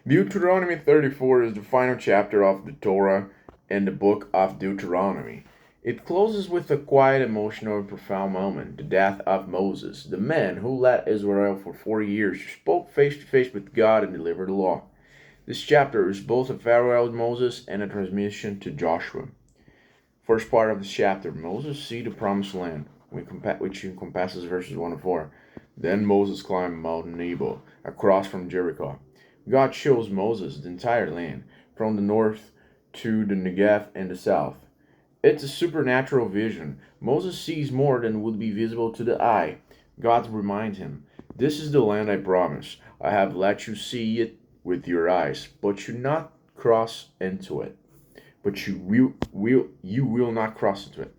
Deuteronomy 34 is the final chapter of the Torah and the book of Deuteronomy. It closes with a quiet, emotional, and profound moment, the death of Moses, the man who led Israel for 40 years, spoke face to face with God and delivered the law. This chapter is both a farewell to Moses and a transmission to Joshua. First part of this chapter, Moses see the promised land, which encompasses verses 1 to 4. Then Moses climbed Mount Nebo, across from Jericho. God shows Moses the entire land, from the north to the Negev and the south. It's a supernatural vision. Moses sees more than would be visible to the eye. God reminds him, "This is the land I promised. I have let you see it with your eyes, but you not cross into it. But you will not cross into it."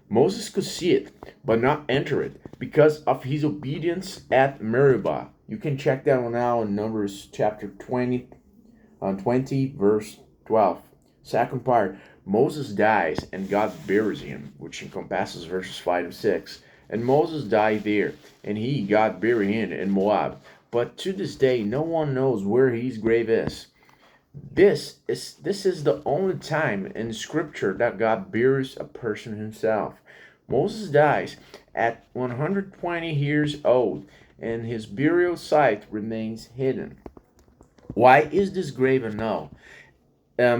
Moses could see it, but not enter it, because of his obedience at Meribah. You can check that one out in Numbers chapter 20, verse 12. Second part, Moses dies and God buries him, which encompasses verses 5 and 6. And Moses died there, and God, buried him in Moab. But to this day, no one knows where his grave is. This is the only time in Scripture that God buries a person himself. Moses dies at 120 years old, and his burial site remains hidden. Why is this grave unknown?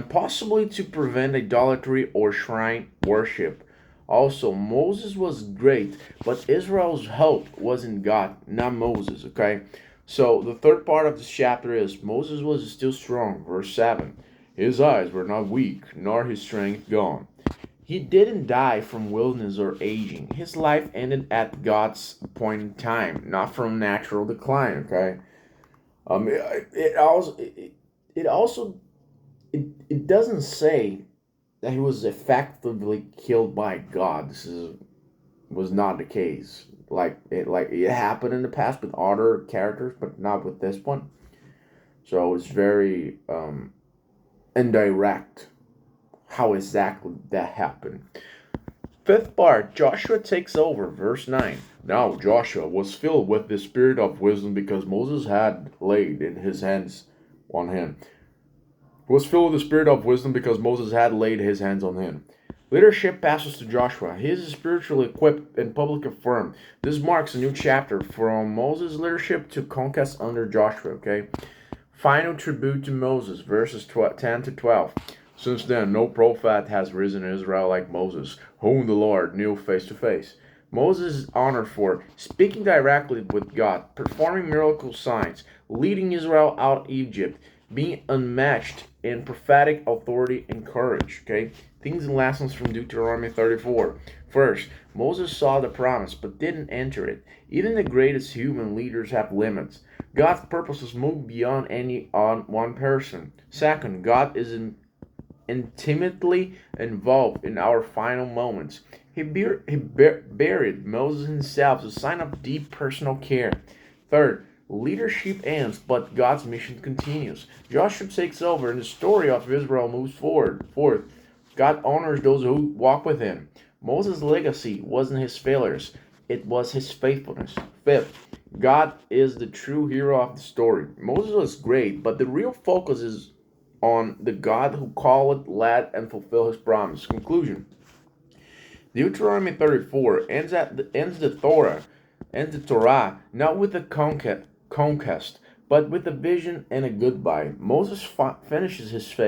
Possibly to prevent idolatry or shrine worship. Also, Moses was great, but Israel's hope was in God, not Moses, okay? So, the third part of this chapter is Moses was still strong, verse 7. His eyes were not weak, nor his strength gone. He didn't die from wilderness or aging. His life ended at God's appointed time, not from natural decline, okay? It doesn't say that he was effectively killed by God. Was not the case. Like it happened in the past with other characters, but not with this one. So it's very indirect how exactly that happened. Fifth part, Joshua takes over, verse 9. Now Joshua was filled with the spirit of wisdom because Moses had laid in his hands on him. Was filled with the spirit of wisdom because Moses had laid his hands on him. Leadership passes to Joshua. He is spiritually equipped and publicly affirmed. This marks a new chapter from Moses' leadership to conquest under Joshua. Okay. Final tribute to Moses, verses 10 to 12. Since then, no prophet has risen in Israel like Moses, whom the Lord knew face to face. Moses is honored for speaking directly with God, performing miracle signs, leading Israel out of Egypt, being unmatched in prophetic authority and courage. Okay, things and lessons from Deuteronomy 34. First, Moses saw the promise but didn't enter it. Even the greatest human leaders have limits. God's purposes move beyond any on one person. Second, God is intimately involved in our final moments. He buried Moses himself as a sign of deep personal care. Third, leadership ends, but God's mission continues. Joshua takes over, and the story of Israel moves forward. Fourth, God honors those who walk with him. Moses' legacy wasn't his failures, it was his faithfulness. Fifth, God is the true hero of the story. Moses was great, but the real focus is on the God who called, led, and fulfilled his promise. Conclusion. Deuteronomy 34 ends the Torah not with a conquest, but with a vision and a goodbye. Moses finishes his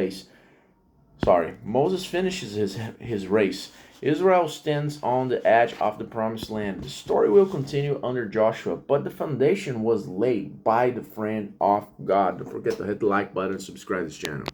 race. Israel stands on the edge of the promised land. The story will continue under Joshua, but the foundation was laid by the friend of God. Don't forget to hit the like button and subscribe to this channel.